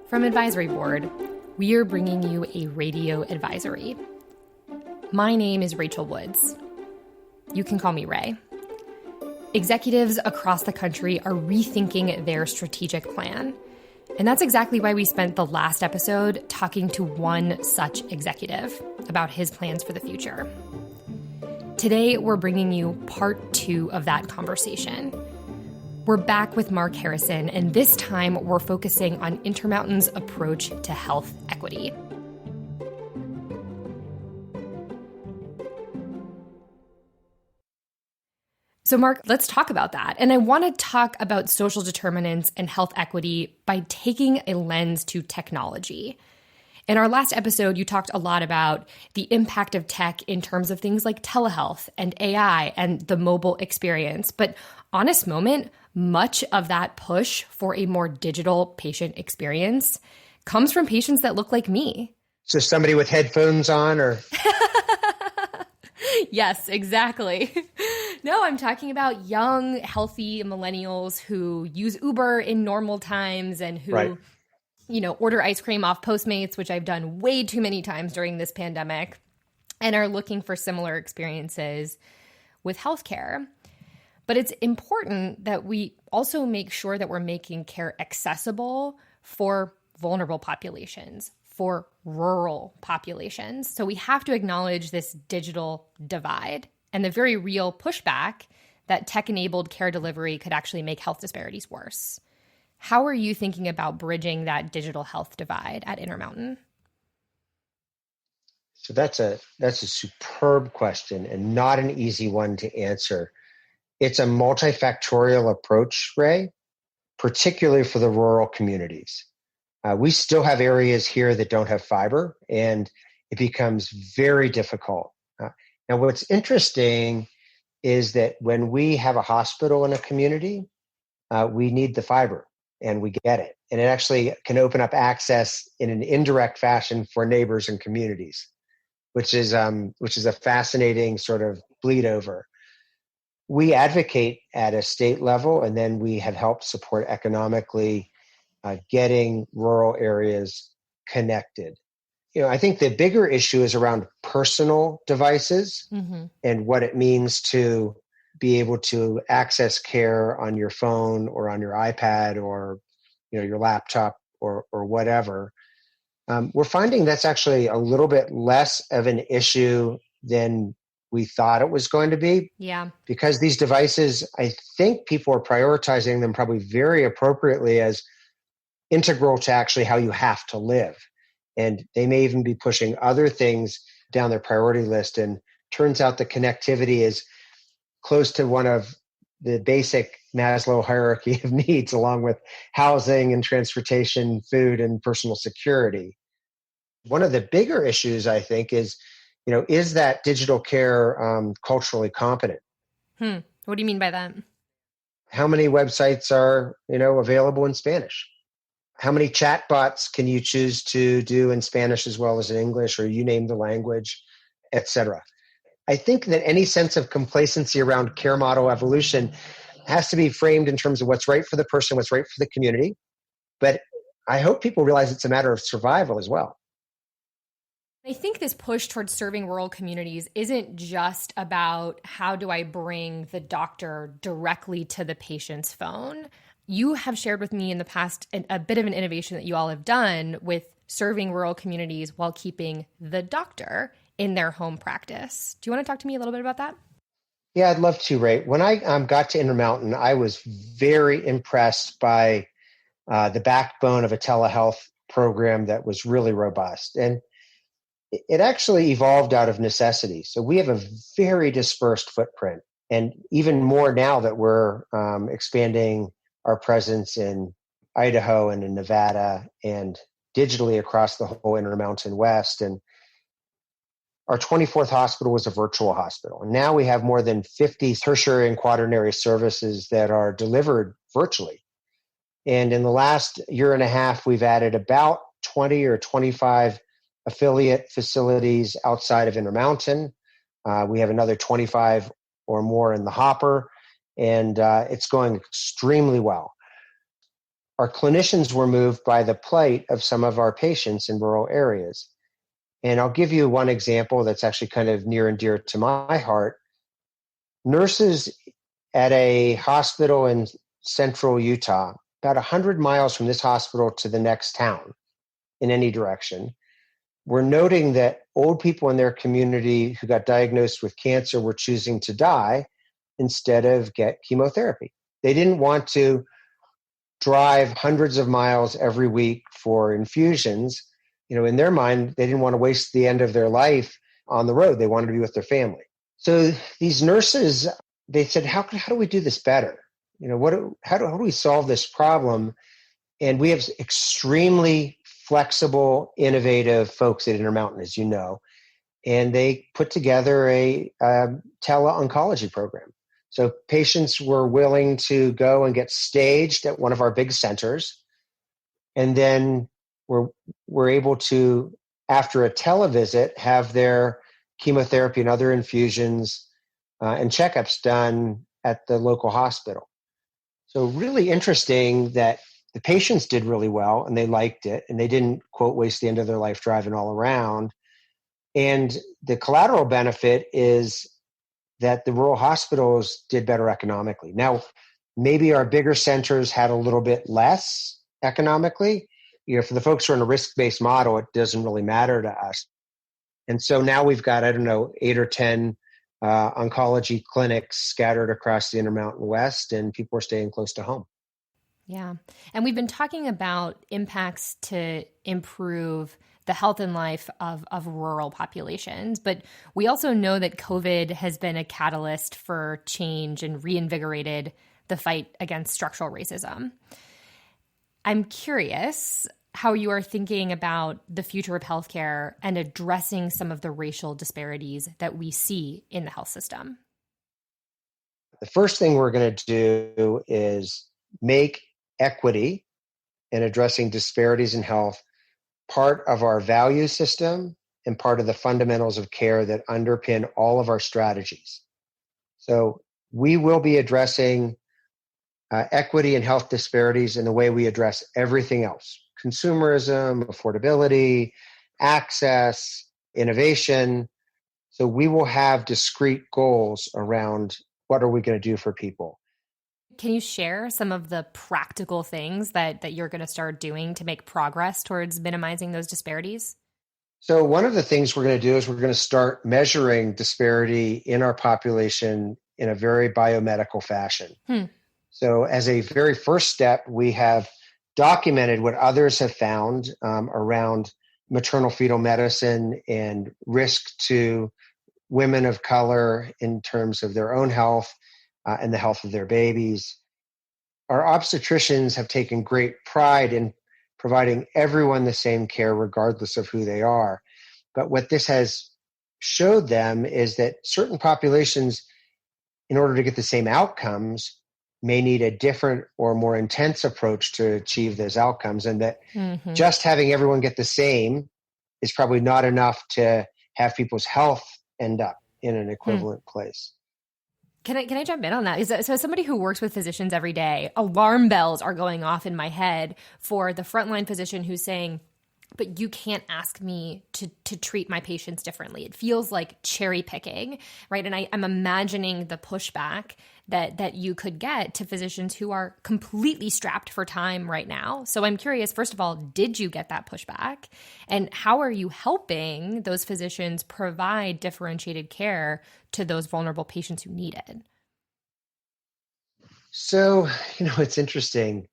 From Advisory Board, we are bringing you a radio advisory. My name is Rachel Woods. You can call me Ray. Executives across the country are rethinking their strategic plan. And that's exactly why we spent the last episode talking to one such executive about his plans for the future. Today, we're bringing you part 2 of that conversation. We're back with Marc Harrison, and this time we're focusing on Intermountain's approach to health equity. So Marc, let's talk about that. And I want to talk about social determinants and health equity by taking a lens to technology. In our last episode, you talked a lot about the impact of tech in terms of things like telehealth and AI and the mobile experience. But honest moment, much of that push for a more digital patient experience comes from patients that look like me. So somebody with headphones on or... Yes, exactly. No, I'm talking about young, healthy millennials who use Uber in normal times and who, Right. Order ice cream off Postmates, which I've done way too many times during this pandemic, and are looking for similar experiences with healthcare. But it's important that we also make sure that we're making care accessible for vulnerable populations, for rural populations. So we have to acknowledge this digital divide and the very real pushback that tech-enabled care delivery could actually make health disparities worse. How are you thinking about bridging that digital health divide at Intermountain? So that's a superb question and not an easy one to answer. It's a multifactorial approach, Ray, particularly for the rural communities. We still have areas here that don't have fiber, and it becomes very difficult. Now, what's interesting is that when we have a hospital in a community, we need the fiber, and we get it. And it actually can open up access in an indirect fashion for neighbors and communities, which is a fascinating sort of bleed over. We advocate at a state level, and then we have helped support economically getting rural areas connected. I think the bigger issue is around personal devices and what it means to be able to access care on your phone or on your iPad or your laptop or whatever. We're finding that's actually a little bit less of an issue than we thought it was going to be. Yeah. Because these devices, I think people are prioritizing them probably very appropriately as integral to actually how you have to live. And they may even be pushing other things down their priority list. And turns out the connectivity is close to one of the basic Maslow hierarchy of needs, along with housing and transportation, food, and personal security. One of the bigger issues, I think, is that digital care culturally competent? What do you mean by that? How many websites are, available in Spanish? How many chatbots can you choose to do in Spanish as well as in English, or you name the language, et cetera? I think that any sense of complacency around care model evolution has to be framed in terms of what's right for the person, what's right for the community. But I hope people realize it's a matter of survival as well. I think this push towards serving rural communities isn't just about how do I bring the doctor directly to the patient's phone. You have shared with me in the past a bit of an innovation that you all have done with serving rural communities while keeping the doctor in their home practice. Do you want to talk to me a little bit about that? Yeah, I'd love to, Ray. When I got to Intermountain, I was very impressed by the backbone of a telehealth program that was really robust. And it actually evolved out of necessity. So we have a very dispersed footprint, and even more now that we're expanding our presence in Idaho and in Nevada and digitally across the whole Intermountain West. And our 24th hospital was a virtual hospital. And now we have more than 50 tertiary and quaternary services that are delivered virtually. And in the last year and a half, we've added about 20 or 25 affiliate facilities outside of Intermountain. We have another 25 or more in the hopper, and it's going extremely well. our clinicians were moved by the plight of some of our patients in rural areas. And I'll give you one example that's actually kind of near and dear to my heart. Nurses at a hospital in central Utah, about 100 miles from this hospital to the next town in any direction, were noting that old people in their community who got diagnosed with cancer were choosing to die instead of get chemotherapy. They didn't want to drive hundreds of miles every week for infusions. In their mind, they didn't want to waste the end of their life on the road. They wanted to be with their family. So these nurses, they said, how do we do this better? How do we solve this problem? And we have extremely flexible, innovative folks at Intermountain, as you know, and they put together a tele-oncology program. So patients were willing to go and get staged at one of our big centers, and then we're able to, after a televisit, have their chemotherapy and other infusions and checkups done at the local hospital. So really interesting that the patients did really well and they liked it and they didn't, quote, waste the end of their life driving all around. And the collateral benefit is that the rural hospitals did better economically. Now, maybe our bigger centers had a little bit less economically. For the folks who are in a risk-based model, it doesn't really matter to us. And so now we've got, 8 or 10 oncology clinics scattered across the Intermountain West, and people are staying close to home. Yeah. And we've been talking about impacts to improve the health and life of rural populations, but we also know that COVID has been a catalyst for change and reinvigorated the fight against structural racism. I'm curious how you are thinking about the future of healthcare and addressing some of the racial disparities that we see in the health system. The first thing we're going to do is make equity and addressing disparities in health part of our value system and part of the fundamentals of care that underpin all of our strategies. So we will be addressing equity and health disparities in the way we address everything else: consumerism, affordability, access, innovation. So we will have discrete goals around what are we going to do for people. Can you share some of the practical things that you're going to start doing to make progress towards minimizing those disparities? So one of the things we're going to do is we're going to start measuring disparity in our population in a very biomedical fashion. So as a very first step, we have documented what others have found around maternal fetal medicine and risk to women of color in terms of their own health and the health of their babies. Our obstetricians have taken great pride in providing everyone the same care regardless of who they are. But what this has showed them is that certain populations, in order to get the same outcomes, may need a different or more intense approach to achieve those outcomes, and that just having everyone get the same is probably not enough to have people's health end up in an equivalent place. Can I jump in on that? So as somebody who works with physicians every day, alarm bells are going off in my head for the frontline physician who's saying, but you can't ask me to treat my patients differently. It feels like cherry picking, right? And I'm imagining the pushback that you could get to physicians who are completely strapped for time right now. So I'm curious, first of all, did you get that pushback? And how are you helping those physicians provide differentiated care to those vulnerable patients who need it? So, it's interesting.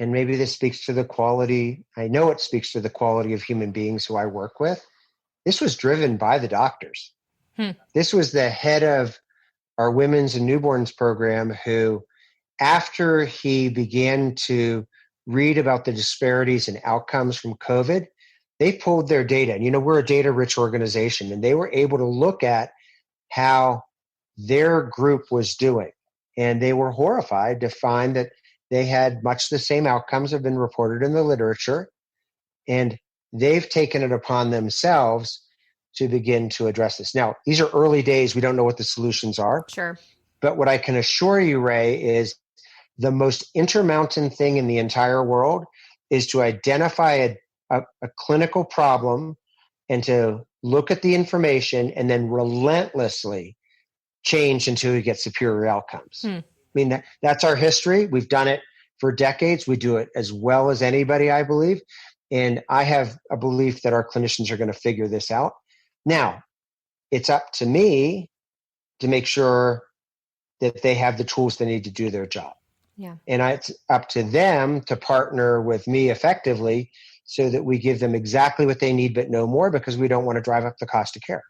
And maybe this speaks to the quality. I know it speaks to the quality of human beings who I work with. This was driven by the doctors. This was the head of our women's and newborns program who, after he began to read about the disparities in outcomes from COVID, they pulled their data. And, we're a data-rich organization, and they were able to look at how their group was doing. And they were horrified to find that they had much the same outcomes have been reported in the literature, and they've taken it upon themselves to begin to address this. Now, these are early days. We don't know what the solutions are. Sure. But what I can assure you, Ray, is the most Intermountain thing in the entire world is to identify a clinical problem and to look at the information and then relentlessly change until we get superior outcomes. I mean, that's our history. We've done it for decades. We do it as well as anybody, I believe. And I have a belief that our clinicians are going to figure this out. Now, it's up to me to make sure that they have the tools they need to do their job. Yeah. And it's up to them to partner with me effectively so that we give them exactly what they need, but no more, because we don't want to drive up the cost of care.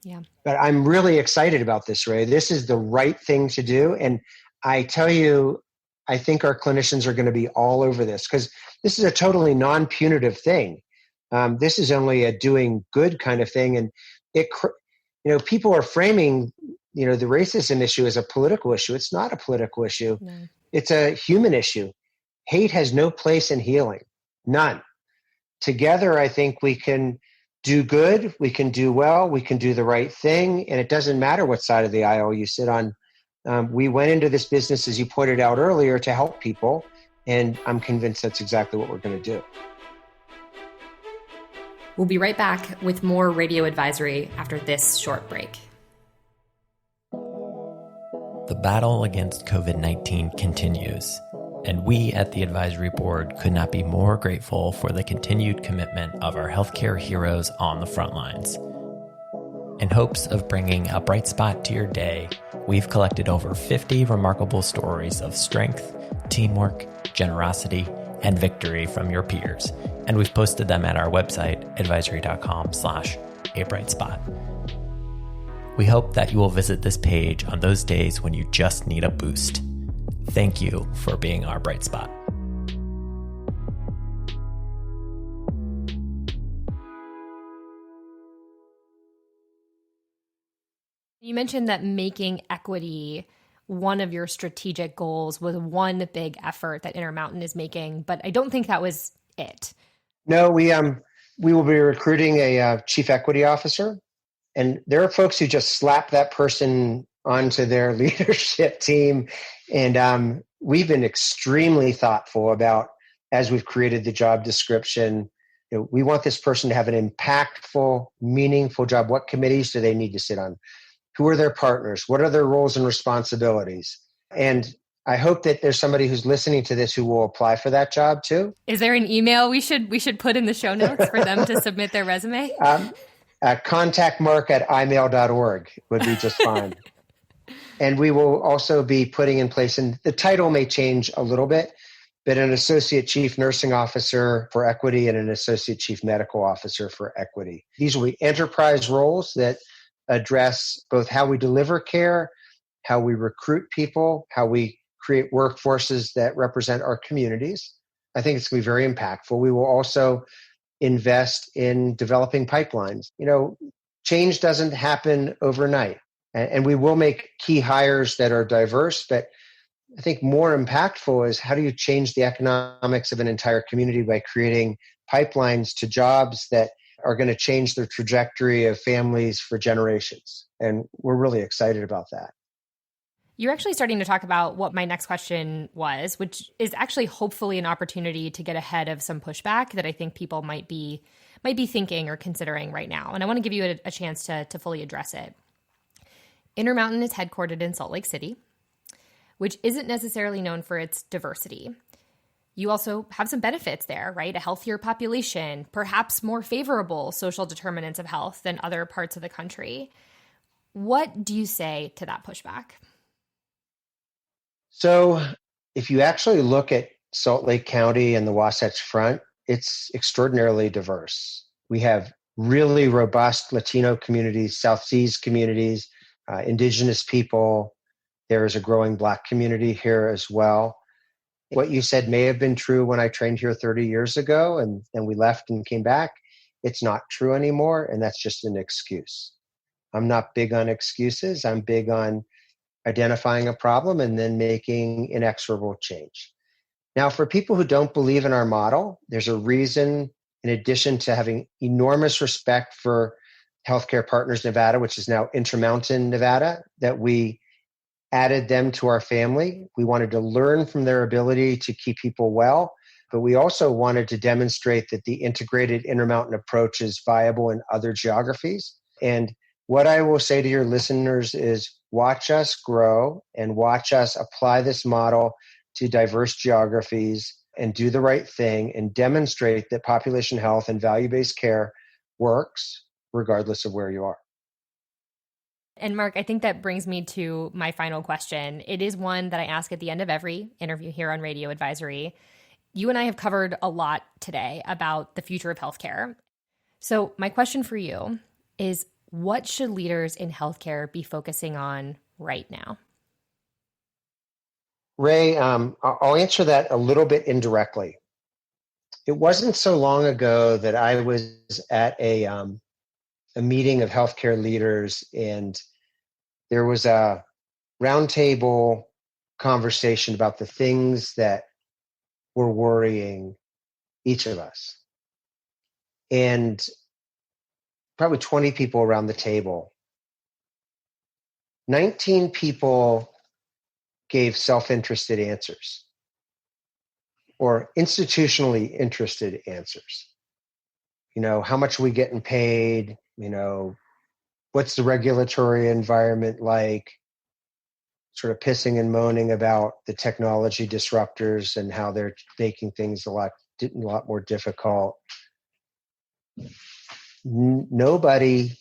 Yeah. But I'm really excited about this, Ray. This is the right thing to do. And I tell you, I think our clinicians are going to be all over this because this is a totally non-punitive thing. This is only a doing good kind of thing. And people are framing, the racism issue as a political issue. It's not a political issue. No. It's a human issue. Hate has no place in healing. None. Together, I think we can do good, we can do well, we can do the right thing, and it doesn't matter what side of the aisle you sit on. We went into this business, as you pointed out earlier, to help people, and I'm convinced that's exactly what we're going to do. We'll be right back with more Radio Advisory after this short break. The battle against COVID-19 continues, and we at the Advisory Board could not be more grateful for the continued commitment of our healthcare heroes on the front lines. In hopes of bringing a bright spot to your day, we've collected over 50 remarkable stories of strength, teamwork, generosity, and victory from your peers, and we've posted them at our website, advisory.com/abrightspot. We hope that you will visit this page on those days when you just need a boost. Thank you for being our bright spot. You mentioned that making equity one of your strategic goals was one big effort that Intermountain is making, but I don't think that was it. No, we will be recruiting a chief equity officer. And there are folks who just slap that person onto their leadership team. And we've been extremely thoughtful about, as we've created the job description, we want this person to have an impactful, meaningful job. What committees do they need to sit on? Who are their partners? What are their roles and responsibilities? And I hope that there's somebody who's listening to this who will apply for that job too. Is there an email we should put in the show notes for them to submit their resume? Contact mark@imail.org would be just fine. And we will also be putting in place, and the title may change a little bit, but an associate chief nursing officer for equity and an associate chief medical officer for equity. These will be enterprise roles that address both how we deliver care, how we recruit people, how we create workforces that represent our communities. I think it's going to be very impactful. We will also invest in developing pipelines. Change doesn't happen overnight. And we will make key hires that are diverse, but I think more impactful is how do you change the economics of an entire community by creating pipelines to jobs that are going to change the trajectory of families for generations. And we're really excited about that. You're actually starting to talk about what my next question was, which is actually hopefully an opportunity to get ahead of some pushback that I think people might be thinking or considering right now. And I want to give you a chance to fully address it. Intermountain is headquartered in Salt Lake City, which isn't necessarily known for its diversity. You also have some benefits there, right? A healthier population, perhaps more favorable social determinants of health than other parts of the country. What do you say to that pushback? So if you actually look at Salt Lake County and the Wasatch Front, it's extraordinarily diverse. We have really robust Latino communities, South Seas communities, indigenous people. There is a growing Black community here as well. What you said may have been true when I trained here 30 years ago and we left and came back. It's not true anymore, and that's just an excuse. I'm not big on excuses. I'm big on identifying a problem and then making inexorable change. Now, for people who don't believe in our model, there's a reason, in addition to having enormous respect for Healthcare Partners Nevada, which is now Intermountain Nevada, that we added them to our family. We wanted to learn from their ability to keep people well, but we also wanted to demonstrate that the integrated Intermountain approach is viable in other geographies. And what I will say to your listeners is watch us grow and watch us apply this model to diverse geographies and do the right thing and demonstrate that population health and value-based care works regardless of where you are. And Marc, I think that brings me to my final question. It is one that I ask at the end of every interview here on Radio Advisory. You and I have covered a lot today about the future of healthcare. So my question for you is, what should leaders in healthcare be focusing on right now? Ray, I'll answer that a little bit indirectly. It wasn't so long ago that I was at a meeting of healthcare leaders, and there was a roundtable conversation about the things that were worrying each of us. And probably 20 people around the table. 19 people gave self-interested answers or institutionally interested answers. How much are we getting paid? What's the regulatory environment like? Sort of pissing and moaning about the technology disruptors and how they're making things a lot more difficult. Nobody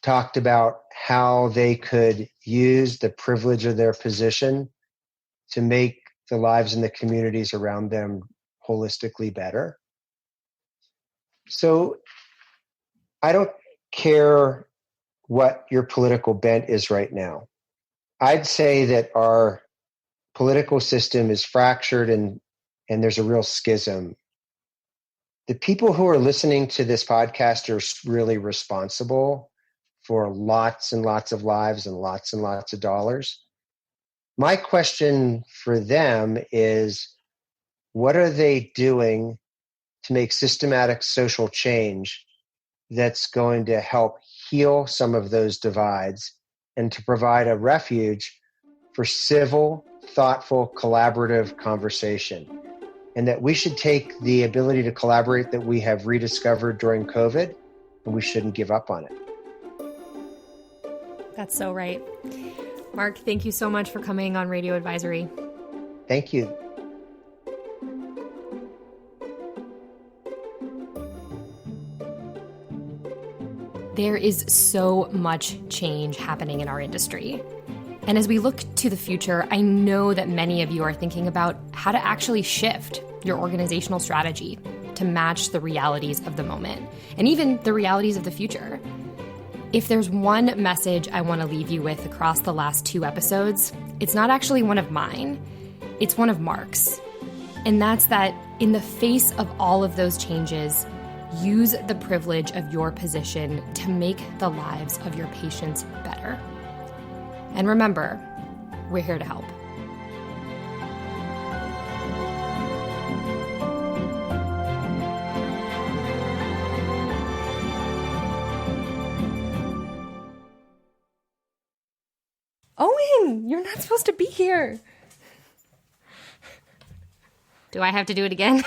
talked about how they could use the privilege of their position to make the lives in the communities around them holistically better. So I don't care what your political bent is right now. I'd say that our political system is fractured and there's a real schism. The people who are listening to this podcast are really responsible for lots and lots of lives and lots of dollars. My question for them is, what are they doing to make systematic social change that's going to help heal some of those divides and to provide a refuge for civil, thoughtful, collaborative conversation? And that we should take the ability to collaborate that we have rediscovered during COVID, and we shouldn't give up on it. That's so right. Marc, thank you so much for coming on Radio Advisory. Thank you. There is so much change happening in our industry. And as we look to the future, I know that many of you are thinking about how to actually shift your organizational strategy to match the realities of the moment and even the realities of the future. If there's one message I want to leave you with across the last 2 episodes, it's not actually one of mine, it's one of Marc's. And that's that in the face of all of those changes, use the privilege of your position to make the lives of your patients better. And remember, we're here to help. Owen, you're not supposed to be here. Do I have to do it again?